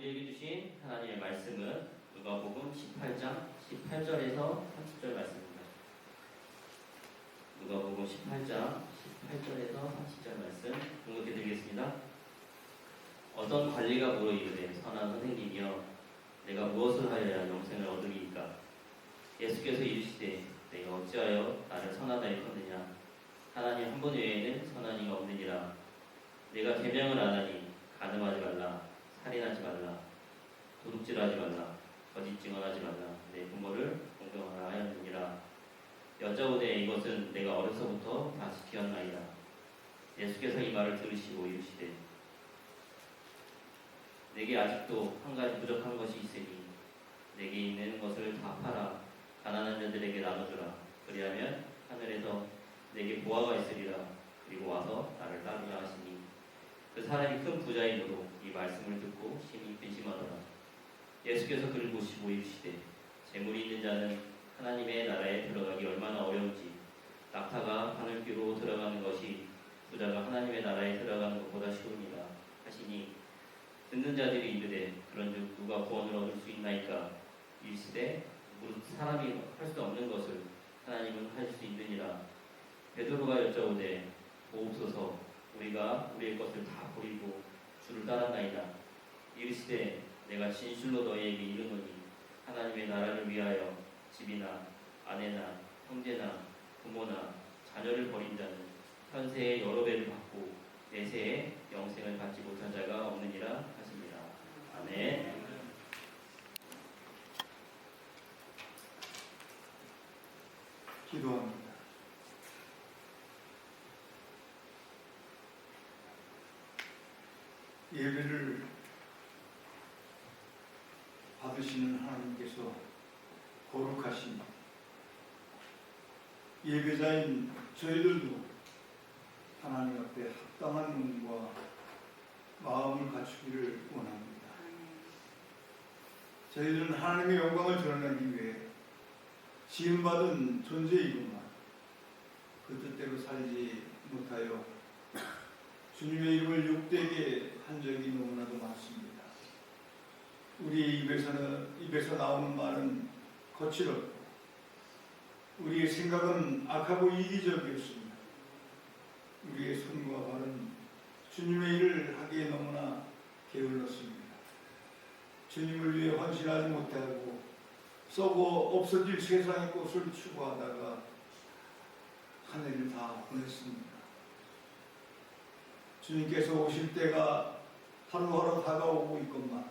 우리에게 주신 하나님의 말씀은 누가복음 18장 18절에서 30절 말씀입니다. 누가복음 18장 18절에서 30절 말씀 공독해 드리겠습니다. 어떤 관리가 물어 이르되 선한 선생님이여 내가 무엇을 하여야 영생을 얻으리이까? 예수께서 이르시되 내가 어찌하여 나를 선하다 일컫느냐? 하나님 한 분 외에는 선한 이가 없느니라. 내가 계명을 안 하니 간음하지 말라, 살인하지 말라, 도둑질하지 말라, 거짓 증언하지 말라, 내 부모를 공경하라 하였느니라. 여짜오되 이것은 내가 어려서부터 다 지켰나이다. 예수께서 이 말을 들으시고 이르시되 내게 아직도 한 가지 부족한 것이 있으니 내게 있는 것을 다 팔아 가난한 자들에게 나눠주라. 그리하면 하늘에서 내게 보화가 있으리라. 그리고 와서 나를 따르라 하시니 그 사람이 큰 부자이므로 이 말씀을 듣고 심히 근심하더라. 예수께서 그를 보시고 이르시되 재물이 있는 자는 하나님의 나라에 들어가기 얼마나 어려운지 낙타가 하늘귀로 들어가는 것이 부자가 하나님의 나라에 들어가는 것보다 쉬우니라 하시니 듣는 자들이 이르되 그런즉 누가 구원을 얻을 수 있나이까? 이르시되 무릇 사람이 할 수 없는 것을 하나님은 하실 수 있느니라. 베드로가 여짜오되 보옵소서 우리가 우리의 것을 다 버리고 주를 따랐나이다. 이르시되 내가 진실로 너희에게 이르노니 하나님의 나라를 위하여 집이나 아내나 형제나 부모나 자녀를 버린 자는 현세의 여러 배를 받고 내세에 영생을 받지 못한 자가 없느니라 하십니다. 아멘. 기도합니다. 예배를 받으시는 하나님께서 거룩하신 예배자인 저희들도 하나님 앞에 합당한 눈과 마음을 갖추기를 원합니다. 저희들은 하나님의 영광을 드러내기 위해 지음받은 존재이구만 그 뜻대로 살지 못하여 주님의 이름을 욕되게 한 적이 너무나도 많습니다. 우리의 입에서 나오는 말은 거칠었고 우리의 생각은 악하고 이기적이었습니다. 우리의 손과 발은 주님의 일을 하기에 너무나 게을렀습니다. 주님을 위해 헌신하지 못하고 썩어 없어질 세상의 꽃을 추구하다가 한 해를 다 보냈습니다. 주님께서 오실 때가 하루하루 다가오고 있건만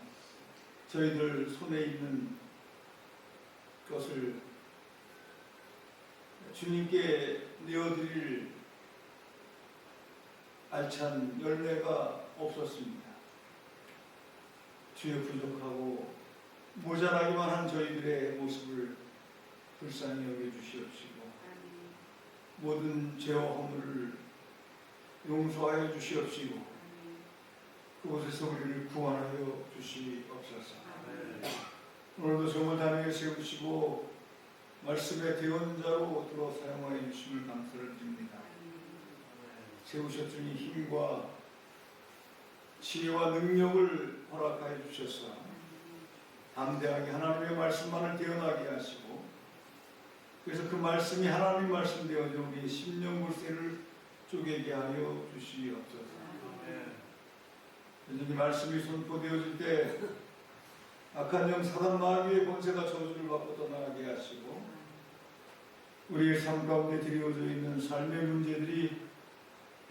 저희들 손에 있는 것을 주님께 내어드릴 알찬 열매가 없었습니다. 주여 부족하고 모자라기만 한 저희들의 모습을 불쌍히 여겨주시옵시고 모든 죄와 허물을 용서하여 주시옵시고 그곳에서 우리를 구원하여 주시옵소서. 오늘도 정말 단위에 세우시고 말씀의 대언자로 들어 사용하여 주심을 감사를 드립니다. 세우셨으니 힘과 지혜와 능력을 허락하여 주셔서 담대하게 하나님의 말씀만을 대언하게 하시고 그래서 그 말씀이 하나님 말씀 되어져 우리의 심령불새를 쪼개게 하여 주시옵소서. 이 말씀이 선포되어질 때 악한 영 사단 마귀의 권세가 저주를 받고 떠나게 하시고 우리의 삶 가운데 드리워져 있는 삶의 문제들이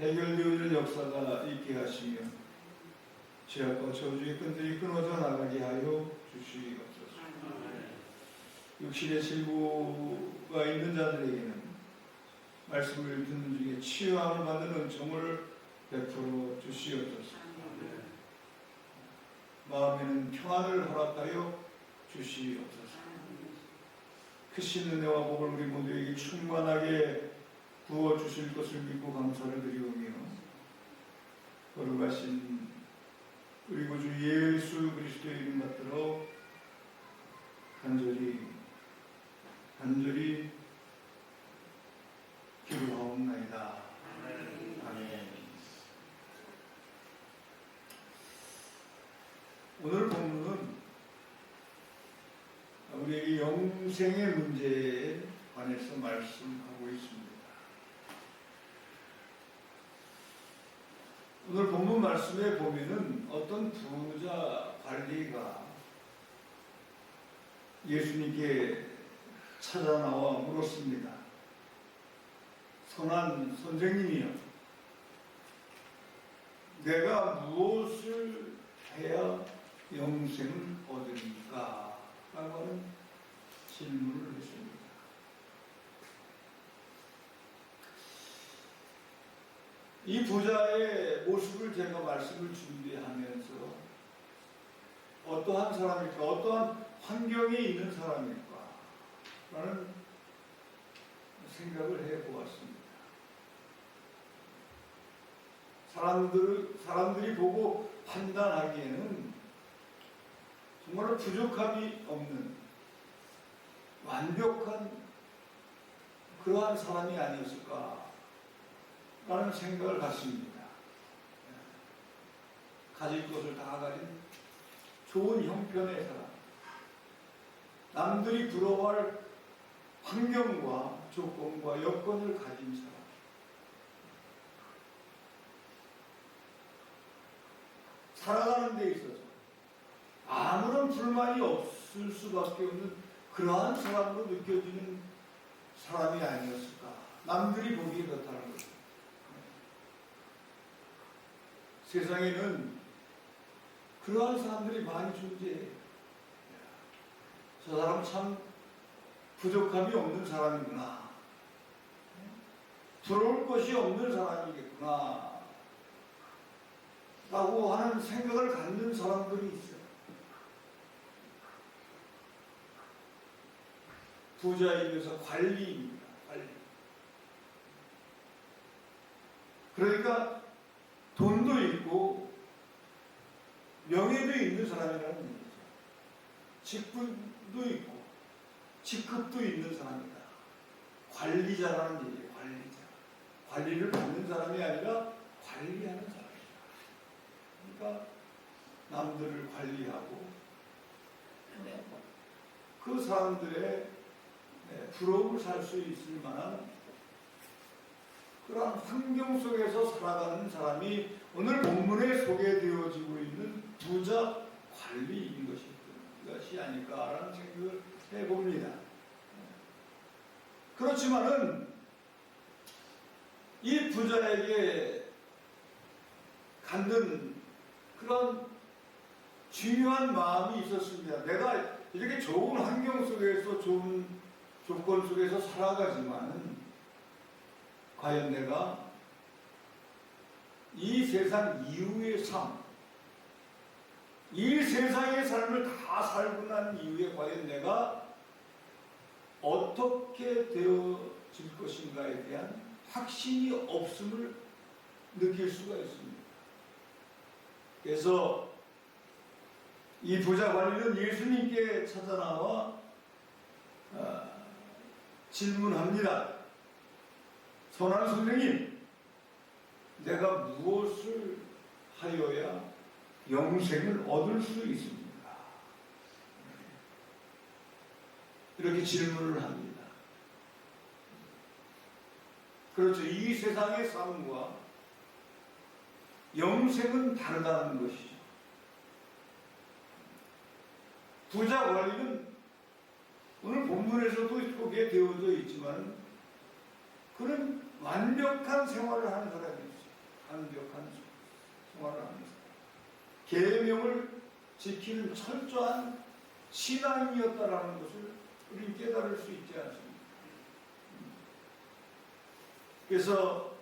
해결되어지는 역사가 있게 하시며 죄악과 저주의 끈들이 끊어져 나가게 하여 주시옵소서. 육신의 질부가 있는 자들에게는 말씀을 듣는 중에 치유함을 받는 은총을 베풀어 주시옵소서. 마음에는 평안을 허락하여 주시옵소서. 크신 은혜와 복을 우리 모두에게 충만하게 부어 주실 것을 믿고 감사를 드리오며 거룩하신 우리 구주 예수 그리스도의 이름 받들어 간절히 기도하옵나이다. 아멘. 오늘 본문은 우리에게 영생의 문제에 관해서 말씀하고 있습니다. 오늘 본문 말씀에 보면은 어떤 부자 관리가 예수님께 찾아 나와 물었습니다. 선한 선생님이여, 내가 무엇을 해야 영생을 얻으리까? 라고 하는 질문을 했습니다. 이 부자의 모습을 제가 말씀을 준비하면서 어떠한 사람일까? 어떠한 환경에 있는 사람일까? 라는 생각을 해보았습니다. 사람들이 보고 판단하기에는 정말로 부족함이 없는 완벽한 그러한 사람이 아니었을까 라는 생각을 갖습니다. 가질 것을 다 가진 좋은 형편의 사람, 남들이 부러워할 환경과 조건과 여건을 가진 사람, 살아가는 데 있어서 아무런 불만이 없을 수밖에 없는 그러한 사람으로 느껴지는 사람이 아니었을까. 남들이 보기에 그렇다는 거죠. 세상에는 그러한 사람들이 많이 존재해요. 저 사람 참 부족함이 없는 사람이구나. 부러울 것이 없는 사람이겠구나. 라고 하는 생각을 갖는 사람들이 있어요. 부자이면서 관리입니다. 관리. 그러니까 돈도 있고 명예도 있는 사람이라는 얘기죠. 직분도 있고 직급도 있는 사람이다. 관리자라는 얘기예요. 관리자. 관리를 받는 사람이 아니라 관리하는 사람이다. 그러니까 남들을 관리하고 그 사람들의 부러움을 살 수 있을 만한 그러한 환경 속에서 살아가는 사람이 오늘 본문에 소개되어지고 있는 부자 관리인 것이 아닐까라는 생각을 해봅니다. 그렇지만은 이 부자에게 갖는 그런 중요한 마음이 있었습니다. 내가 이렇게 좋은 환경 속에서 좋은 조건 속에서 살아가지만 과연 내가 이 세상 이후의 삶, 이 세상의 삶을 다 살고 난 이후에 과연 내가 어떻게 되어질 것인가에 대한 확신이 없음을 느낄 수가 있습니다. 그래서 이 부자 관리는 예수님께 찾아 나와 질문합니다. 선한 선생님, 내가 무엇을 하여야 영생을 얻을 수 있습니까? 이렇게 질문을 합니다. 그렇죠. 이 세상의 삶과 영생은 다르다는 것이죠. 부자 관리는 오늘 본문에서도 소개되어져 있지만 그는 완벽한 생활을 하는 사람이었어요. 완벽한 생활을 하는 사람. 계명을 지키는 철저한 신앙이었다라는 것을 우리는 깨달을 수 있지 않습니까? 그래서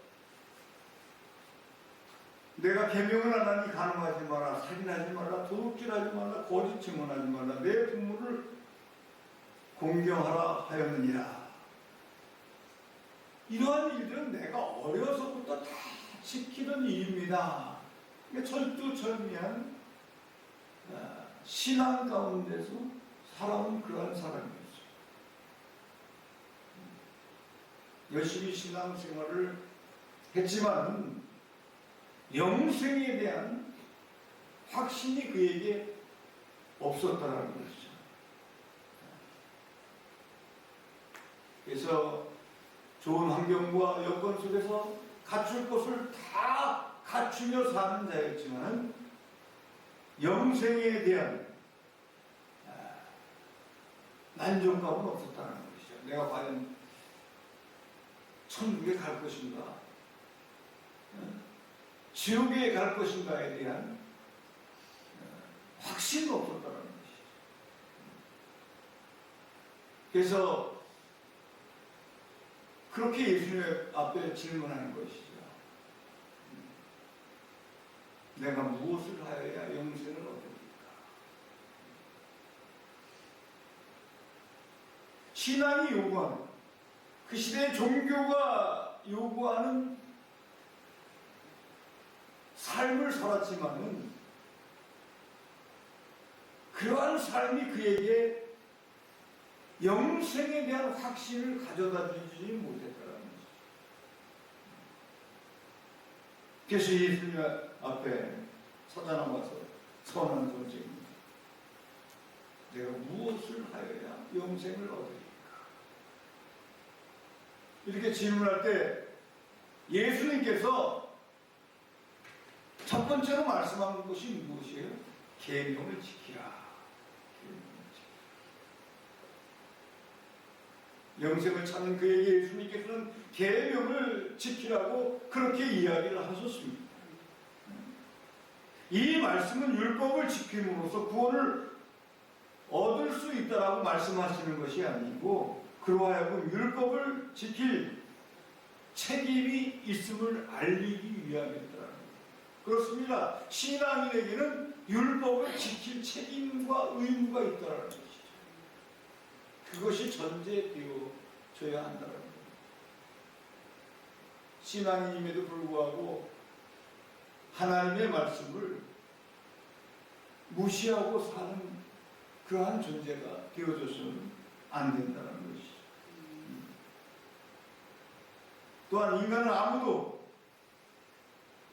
내가 계명을 안 하니 간음하지 마라, 살인하지 마라, 도둑질하지 마라, 거짓 증언하지 마라, 내 부모를 공경하라 하였느니라. 이러한 일들은 내가 어려서부터 다 지키던 일입니다. 철두철미한 신앙 가운데서 살아온 그러한 사람이었어요. 열심히 신앙생활을 했지만 영생에 대한 확신이 그에게 없었다는 것이죠. 그래서 좋은 환경과 여건 속에서 갖출 것을 다 갖추며 사는 자였지만 영생에 대한 만족감은 없었다는 것이죠. 내가 과연 천국에 갈 것인가, 지옥에 갈 것인가에 대한 확신이 없었다는 것이죠. 그래서 그렇게 예수님 앞에 질문하는 것이죠. 내가 무엇을 하여야 영생을 얻으리까? 신앙이 요구하는, 그 시대의 종교가 요구하는 삶을 살았지만은 그러한 삶이 그에게 영생에 대한 확신을 가져다 주지 못했다는 것이죠. 그래서 예수님 앞에 사자나 와서 선언한 소식입니다. 내가 무엇을 하여야 영생을 얻으리까? 이렇게 질문할 때 예수님께서 첫 번째로 말씀한 것이 무엇이에요? 계명을 지키라. 영생을 찾는 그에게 예수님께서는 계명을 지키라고 그렇게 이야기를 하셨습니다. 이 말씀은 율법을 지킴으로써 구원을 얻을 수 있다라고 말씀하시는 것이 아니고 그로 하여금 율법을 지킬 책임이 있음을 알리기 위함이었다는 거예요. 그렇습니다. 신앙인에게는 율법을 지킬 책임과 의무가 있다는 것이죠. 그것이 전제되어져야 한다는 거예요. 신앙인임에도 불구하고 하나님의 말씀을 무시하고 사는 그러한 존재가 되어져서는 안 된다는 것이죠. 또한 인간은 아무도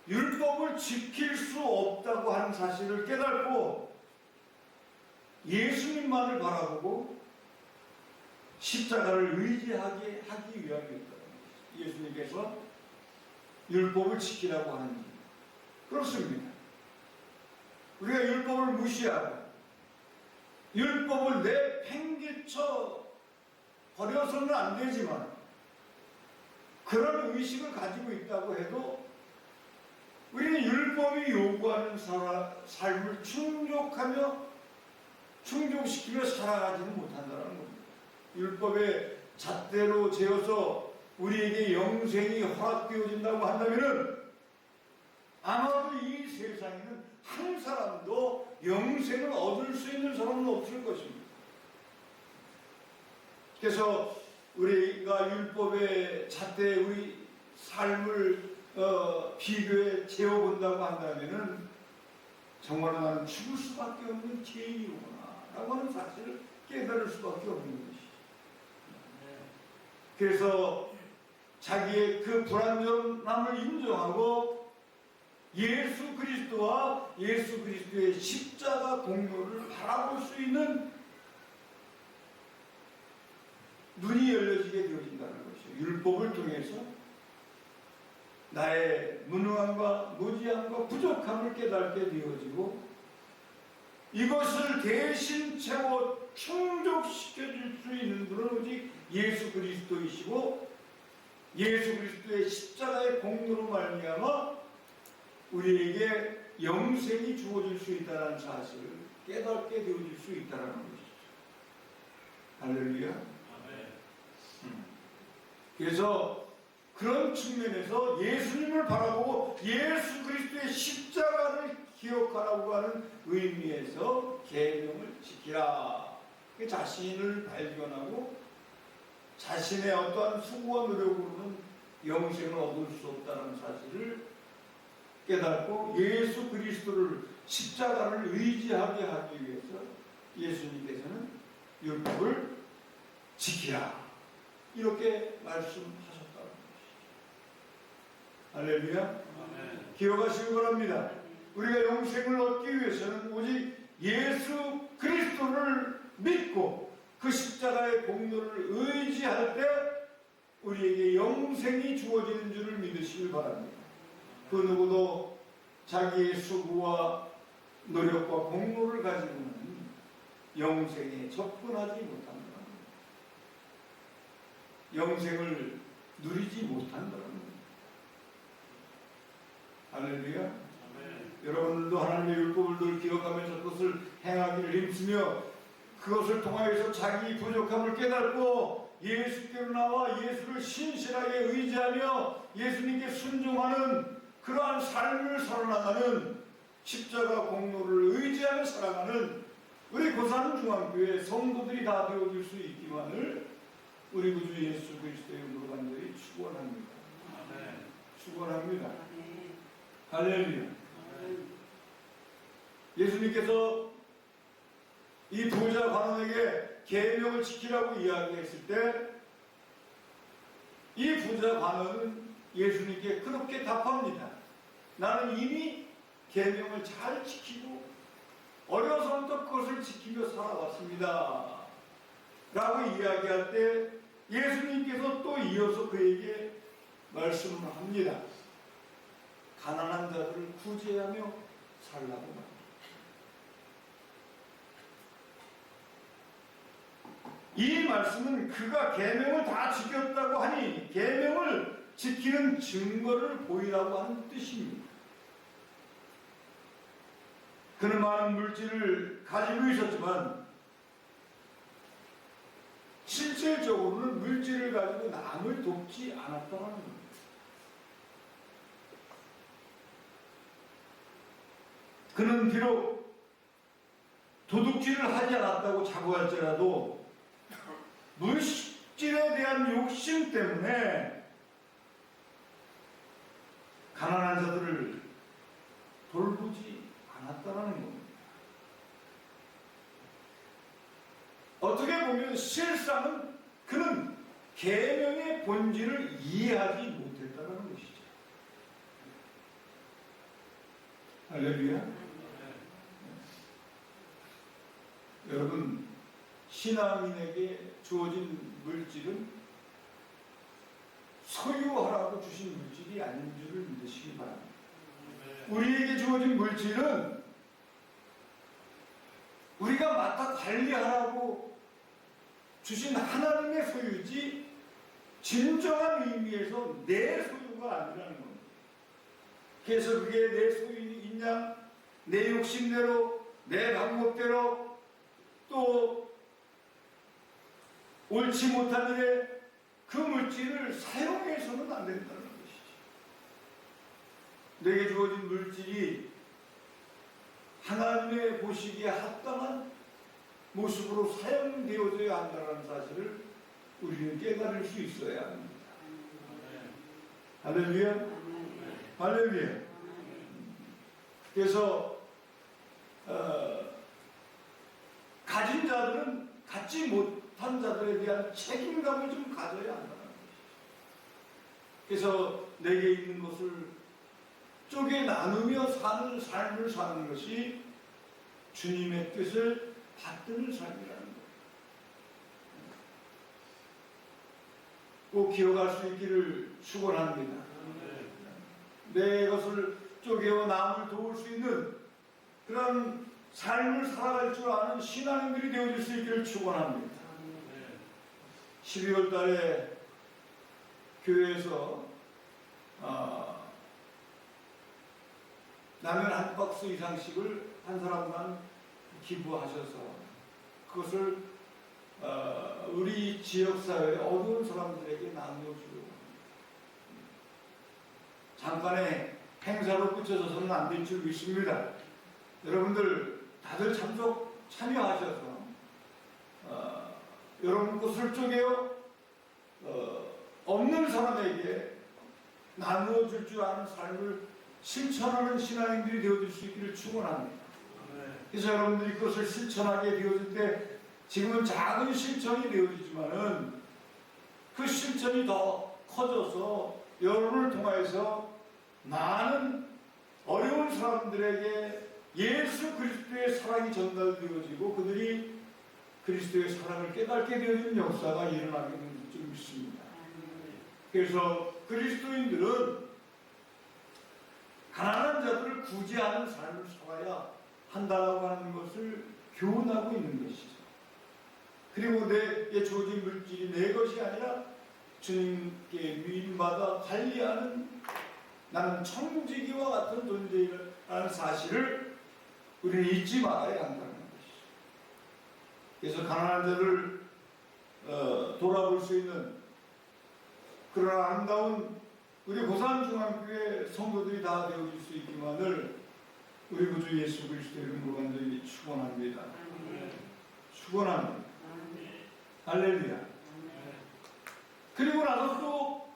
율법을 지킬 수 없다고 하는 사실을 깨닫고 예수님만을 바라보고 십자가를 의지하게 하기 위함이었다는 것이죠. 예수님께서 율법을 지키라고 하는 일. 그렇습니다. 우리가 율법을 무시하고 율법을 내팽개쳐 버려서는 안 되지만 그런 의식을 가지고 있다고 해도 우리는 율법이 요구하는 삶을 충족시키며 살아가지는 못한다는 겁니다. 율법의 잣대로 재어서 우리에게 영생이 허락되어진다고 한다면 아마도 이 세상에는 한 사람도 영생을 얻을 수 있는 사람은 없을 것입니다. 그래서 우리가 율법의 잣대에 우리 삶을 비교해 재어본다고 한다면 정말 나는 죽을 수밖에 없는 죄인이구나 라고 하는 사실을 깨달을 수밖에 없는 것이죠. 그래서 자기의 그 불완전함을 인정하고 예수 그리스도와 예수 그리스도의 십자가 공로를 바라볼 수 있는 눈이 열려지게 되어진다는 것이죠. 율법을 통해서 나의 무능함과 무지함과 부족함을 깨닫게 되어지고 이것을 대신 채워 충족시켜줄 수 있는 분은 오직 예수 그리스도이시고 예수 그리스도의 십자가의 공로로 말미암아 우리에게 영생이 주어질 수 있다는 사실을 깨닫게 되어질 수 있다는 것이죠. 할렐루야. 그래서 그런 측면에서 예수님을 바라보고 예수 그리스도의 십자가를 기억하라고 하는 의미에서 계명을 지키라. 자신을 발견하고 자신의 어떠한 수고와 노력으로는 영생을 얻을 수 없다는 사실을 깨닫고 예수 그리스도를 십자가를 의지하게 하기 위해서 예수님께서는 율법을 지키라 이렇게 말씀하셨다는 것이죠. 할렐루야. 기억하시기 바랍니다. 우리가 영생을 얻기 위해서는 오직 예수 그리스도를 믿고 그 십자가의 공로를 의지할 때 우리에게 영생이 주어지는 줄을 믿으시길 바랍니다. 그 누구도 자기의 수고와 노력과 공로를 가지고는 영생에 접근하지 못한다. 영생을 누리지 못한다는 겁니다. 할렐루야. 여러분들도 하나님의 율법을 늘 기억하면서 그것을 행하기를 힘쓰며 그것을 통하여서 자기 부족함을 깨닫고 예수께로 나와 예수를 신실하게 의지하며 예수님께 순종하는 그러한 삶을 살아나가는 십자가 공로를 의지하며 살아가는 우리 고산 중앙교회 성도들이 다 되어질 수 있기만을 우리 구주 예수 그리스도의 이름으로 간절히 축원합니다. 축원합니다. 할렐루야. 예수님께서 이 부자 관원에게 계명을 지키라고 이야기했을 때 이 부자 관원은 예수님께 그렇게 답합니다. 나는 이미 계명을 잘 지키고 어려서부터 그것을 지키며 살아왔습니다. 라고 이야기할 때 예수님께서 또 이어서 그에게 말씀을 합니다. 가난한 자들을 구제하며 살라고 합니다. 이 말씀은 그가 계명을 다 지켰다고 하니 계명을 지키는 증거를 보이라고 하는 뜻입니다. 그는 많은 물질을 가지고 있었지만 실질적으로는 물질을 가지고 남을 돕지 않았다는 겁니다. 그는 비록 도둑질을 하지 않았다고 자부할지라도 물질에 대한 욕심 때문에 가난한 자들을 돌보지 않았다는 겁니다. 어떻게 보면 실상은 그는 계명의 본질을 이해하지 못했다는 것이죠. 할렐루야. 여러분, 신앙인에게 주어진 물질은 소유하라고 주신 물질이 아닌 줄을 믿으시기 바랍니다. 우리에게 주어진 물질은 우리가 맡아 관리하라고 주신 하나님의 소유지 진정한 의미에서 내 소유가 아니라는 겁니다. 그래서 그게 내 소유이냐, 내 욕심대로, 내 방법대로 또 옳지 못한 일에 그 물질을 사용해서는 안 된다는 것이죠. 내게 주어진 물질이 하나님의 보시기에 합당한 모습으로 사용되어져야 한다는 사실을 우리는 깨달을 수 있어야 합니다. 할렐루야. 할렐루야. 그래서 가진 자들은 갖지 못한 자들에 대한 책임감을 좀 가져야 한다는 것이죠. 그래서 내게 있는 것을 쪼개 나누며 사는 삶을 사는 것이 주님의 뜻을 받드는 삶이라는 거예요. 꼭 기억할 수 있기를 축원합니다. 내 것을 쪼개어 남을 도울 수 있는 그런 삶을 살아갈 줄 아는 신앙인들이 되어질 수 있기를 축원합니다. 12월 달에 교회에서 라면 한 박스 이상씩을 한 사람만 기부하셔서 그것을 우리 지역사회의 어두운 사람들에게 나누어주고 잠깐의 행사로 끝쳐서는 안 될 줄 믿습니다. 여러분들 다들 참여하셔서 여러분 것을 쪼개어 없는 사람에게 나누어줄 줄 아는 삶을 실천하는 신앙인들이 되어질 수 있기를 축원합니다. 그래서 여러분들이 그것을 실천하게 되어질 때 지금은 작은 실천이 되어지지만은 그 실천이 더 커져서 여러분을 통하여서 많은 어려운 사람들에게 예수 그리스도의 사랑이 전달되어지고 그들이 그리스도의 사랑을 깨닫게 되어지는 역사가 일어나게 되는 줄 믿습니다. 그래서 그리스도인들은 가난한 자들을 구제하는 삶을 살아야 한다고 하는 것을 교훈하고 있는 것이죠. 그리고 내게 주어진 물질이 내 것이 아니라 주님께 위임받아 관리하는 나는 청지기와 같은 존재라는 사실을 우리는 잊지 말아야 한다는 것이죠. 그래서 가난한 자를 돌아볼 수 있는 그런 아름다운 우리 고산중앙교회 성도들이 다 되어질 수 있기만을 우리 구주 예수 그리스도의 이름으로 간절히 축원합니다. 축원합니다. 할렐루야. 그리고 나서 또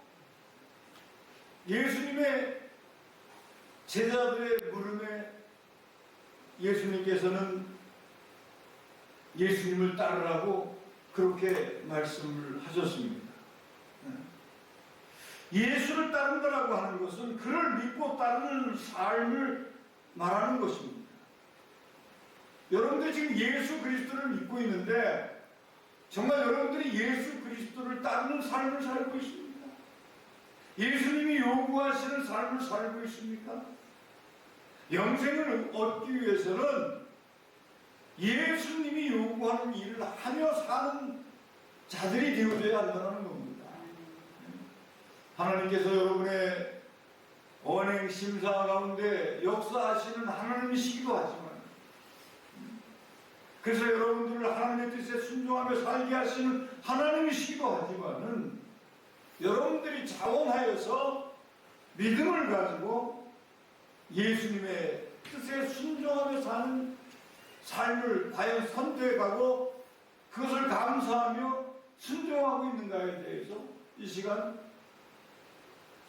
예수님의 제자들의 물음에 예수님께서는 예수님을 따르라고 그렇게 말씀을 하셨습니다. 예수를 따른다라고 하는 것은 그를 믿고 따르는 삶을 말하는 것입니다. 여러분들 지금 예수 그리스도를 믿고 있는데 정말 여러분들이 예수 그리스도를 따르는 삶을 살고 있습니까? 예수님이 요구하시는 삶을 살고 있습니까? 영생을 얻기 위해서는 예수님이 요구하는 일을 하며 사는 자들이 되어져야 한다는 겁니다. 하나님께서 여러분의 언행 심사 가운데 역사하시는 하나님이시기도 하지만 그래서 여러분들을 하나님의 뜻에 순종하며 살게 하시는 하나님이시기도 하지만은 여러분들이 자원하여서 믿음을 가지고 예수님의 뜻에 순종하며 사는 삶을 과연 선택하고 그것을 감사하며 순종하고 있는가에 대해서 이 시간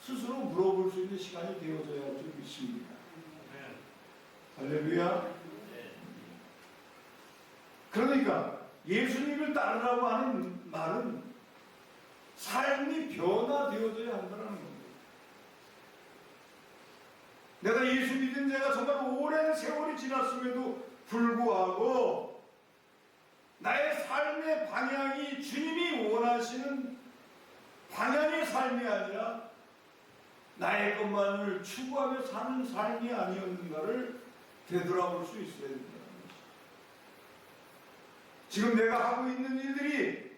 스스로 물어볼 수 있는 시간이 되어져야 할 줄 믿습니다. 할렐루야. 그러니까 예수님을 따르라고 하는 말은 삶이 변화되어져야 한다는 겁니다. 내가 예수 믿은 지가 정말 오랜 세월이 지났음에도 불구하고 나의 삶의 방향이 주님이 원하시는 방향의 삶이 아니라 나의 것만을 추구하며 사는 삶이 아니었는가를 되돌아볼 수 있어야 된다는 것이죠. 지금 내가 하고 있는 일들이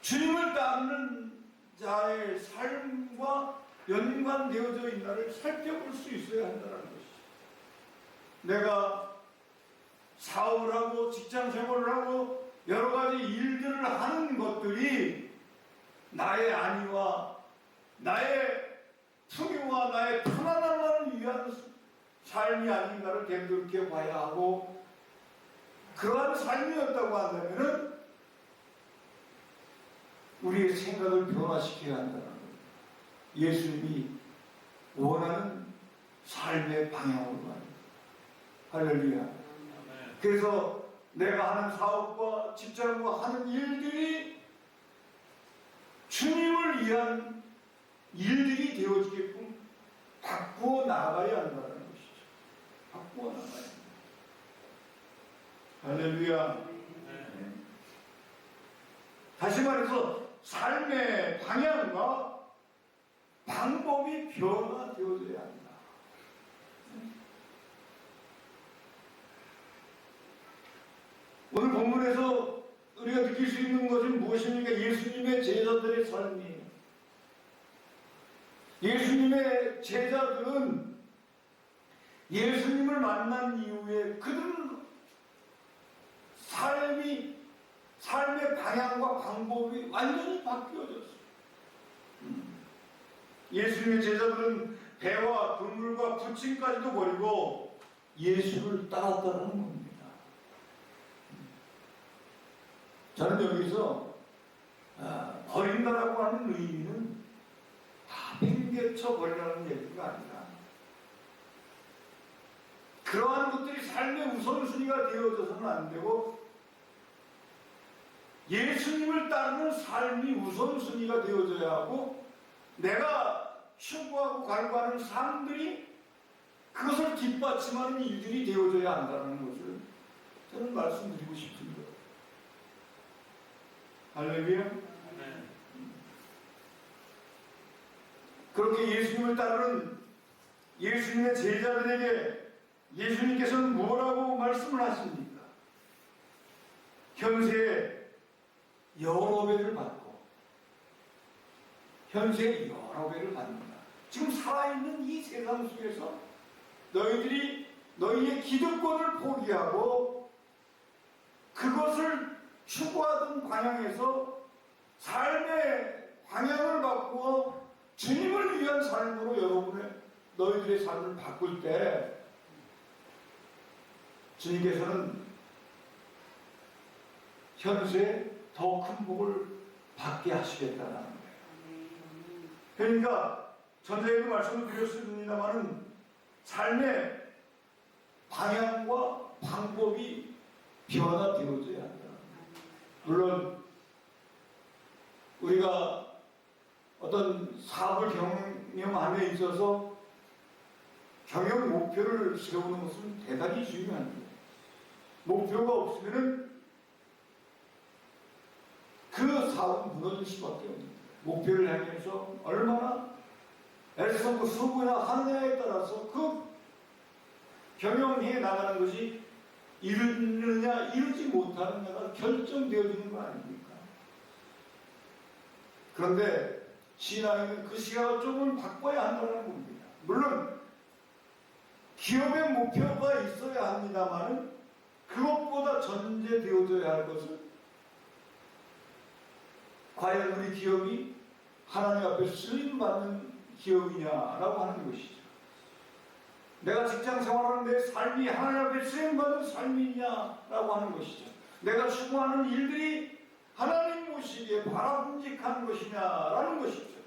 주님을 따르는 자의 삶과 연관되어져 있나를 살펴볼 수 있어야 한다는 것이죠. 내가 사업을 하고 직장 생활을 하고 여러 가지 일들을 하는 것들이 나의 안위와 나의 풍요와 나의 편안함을 위한 삶이 아닌가를 되돌이켜 봐야 하고 그러한 삶이었다고 한다면 우리의 생각을 변화시켜야 한다는 거예요. 예수님이 원하는 삶의 방향으로 가는 할렐루야. 그래서 내가 하는 사업과 직장과 하는 일들이 주님을 위한 일들이 되어지게끔 바꾸어 나가야 한다는 것이죠. 바꾸어 나가야 한다. 할렐루야. 다시 말해서 삶의 방향과 방법이 변화되어져야 한다. 오늘 본문에서 우리가 느낄 수 있는 것은 무엇입니까? 예수님의 제자들의 삶이에요. 예수님의 제자들은 예수님을 만난 이후에 그들은 삶의 방향과 방법이 완전히 바뀌어졌어요. 예수님의 제자들은 배와 그물과 부침까지도 버리고 예수를 따랐다는 겁니다. 저는 여기서 버린다라고 하는 의미는 다 팽개쳐 버리라는 얘기가 아니라 그러한 것들이 삶의 우선순위가 되어져서는 안 되고 예수님을 따르는 삶이 우선순위가 되어져야 하고 내가 추구하고 갈구하는 삶들이 그것을 뒷받침하는 일들이 되어져야 한다는 것을 저는 말씀드리고 싶습니다. 할렐루야. 그렇게 예수님을 따르는 예수님의 제자들에게 예수님께서는 뭐라고 말씀을 하십니까? 현세에 여러 배를 받고 현세에 여러 배를 받는다. 지금 살아있는 이 세상 속에서 너희들이 너희의 기득권을 포기하고 그것을 추구하던 방향에서 삶의 방향을 바꾸어 주님을 위한 삶으로 너희들의 삶을 바꿀 때 주님께서는 현세에 더 큰 복을 받게 하시겠다는 거예요. 그러니까 전에도 말씀을 드렸습니다마는 삶의 방향과 방법이 변화되어져야 한다. 물론 우리가 어떤 사업을 경영함에 있어서 경영 목표를 세우는 것은 대단히 중요합니다. 목표가 없으면 그 사업은 무너질 수밖에 없습니다. 목표를 향해서 얼마나 애쓰고 수고나 하느냐에 따라서 그 경영해 나가는 것이 이루느냐 이루지 못하느냐가 결정되어지는 거 아닙니까? 그런데 신앙에는 그 시각을 조금 바꿔야 한다는 겁니다. 물론 기업의 목표가 있어야 합니다만 그것보다 전제되어져야 할 것은 과연 우리 기업이 하나님 앞에 쓰임받는 기업이냐라고 하는 것이죠. 내가 직장 생활하는 내 삶이 하나님 앞에 쓰임받는 삶이냐라고 하는 것이죠. 내가 추구하는 일들이 하나님 보시기에 바람직한 것이냐라는 것이죠.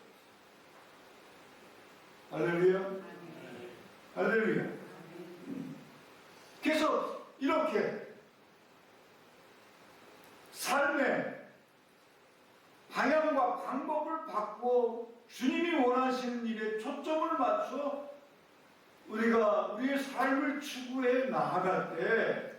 할렐루야. 할렐루야. 그래서 이렇게 삶의 방향과 방법을 바꾸어 주님이 원하시는 일에 초점을 맞춰 우리가 우리의 삶을 추구해 나아갈 때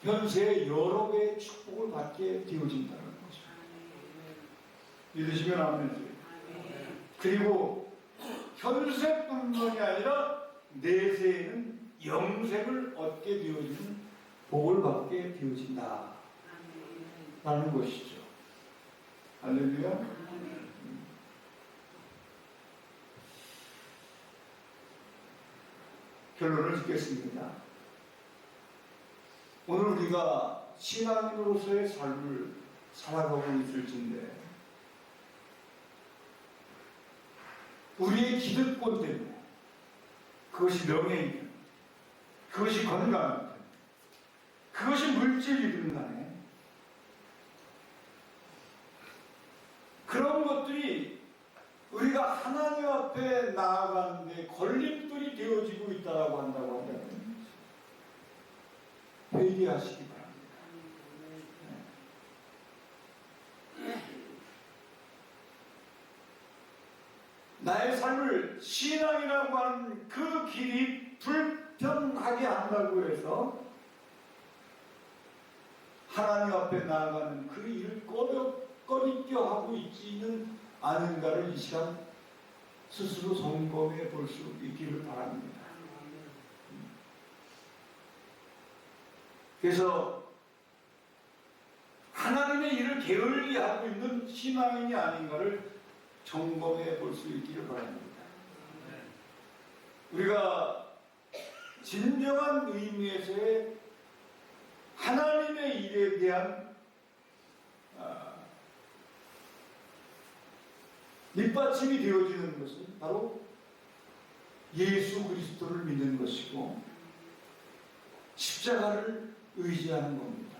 현세에 여러 배의 축복을 받게 되어진다는 거죠. 믿으시면 아멘이세요. 그리고 현세뿐만이 아니라 내세에는 영생을 얻게 되어지는 복을 받게 되어진다 라는 것이죠. 할렐루야. 결론을 짓겠습니다. 오늘 우리가 신앙인으로서의 삶을 살아가고 있을진데 우리의 기득권 때문에 그것이 명예이든 그것이 건강이든 그것이 물질이든 간에 그런 것들이 우리가 하나님 앞에 나아가는데 걸림돌이 되어지고 있다고 한다고 한다면 회개하시기 바랍니다. 나의 삶을 신앙이라고 하는 그 길이 불편하게 한다고 해서 하나님 앞에 나아가는 그 일을 꺼리껴 하고 있지는 않은가를 이 시간 스스로 점검해 볼 수 있기를 바랍니다. 그래서 하나님의 일을 게을리 하고 있는 신앙인이 아닌가를 점검해 볼 수 있기를 바랍니다. 우리가 진정한 의미에서의 하나님의 일에 대한 밑받침이 되어지는 것은 바로 예수 그리스도를 믿는 것이고 십자가를 의지하는 겁니다.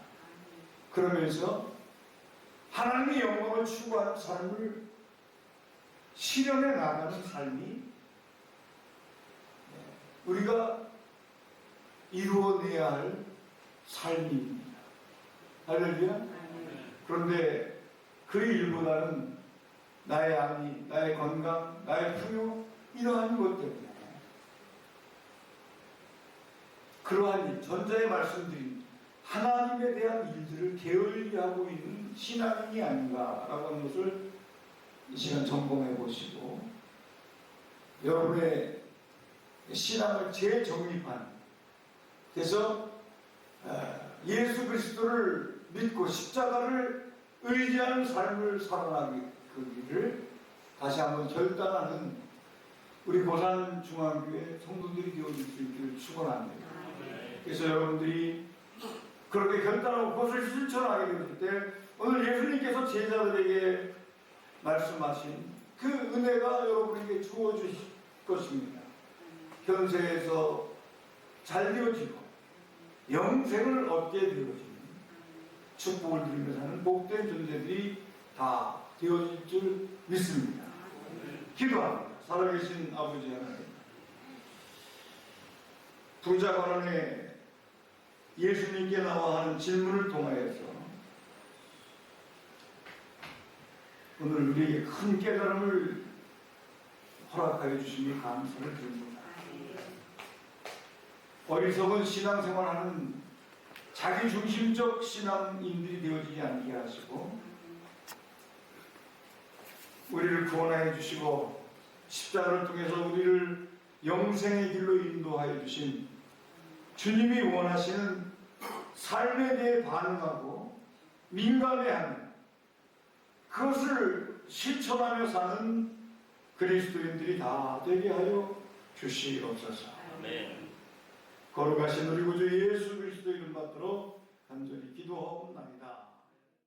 그러면서 하나님의 영광을 추구하는 삶을 실현해 나가는 삶이 우리가 이루어내야 할 삶입니다. 할렐루야. 그런데 그 일보다는 나의 안위, 나의 건강, 나의 풍요 이러한 것 때문에 그러한 일, 전자에 말씀드린 하나님에 대한 일들을 게을리하고 있는 신앙인이 아닌가라고 하는 것을 이 시간 점검해 보시고 여러분의 신앙을 재정립한, 그래서 예수 그리스도를 믿고 십자가를 의지하는 삶을 살아나기를 다시 한번 결단하는 우리 고산 중앙교회 성도들이 되어줄 수 있기를 축원합니다. 그래서 여러분들이 그렇게 결단하고 그것을 실천하게 되었을 때 오늘 예수님께서 제자들에게 말씀하신 그 은혜가 여러분에게 주어질 것입니다. 현세에서 잘 되어지고 영생을 얻게 되어지는 축복을 누리며 사는 복된 존재들이 다 되어질 줄 믿습니다. 기도합니다. 살아계신 아버지 하나님, 부자 관원의 예수님께 나와 하는 질문을 통하여서 오늘 우리에게 큰 깨달음을 허락하여 주시니 감사를 드립니다. 어리석은 신앙생활하는 자기중심적 신앙인들이 되어지지 않게 하시고 우리를 구원하여 주시고 십자가를 통해서 우리를 영생의 길로 인도하여 주신 주님이 원하시는 삶에 대해 반응하고 민감해하는, 그것을 실천하며 사는 그리스도인들이 다 되게 하여 주시옵소서. 아멘. 거룩하신 우리 구주 예수 그리스도 이름 받들어 간절히 기도하옵나이다.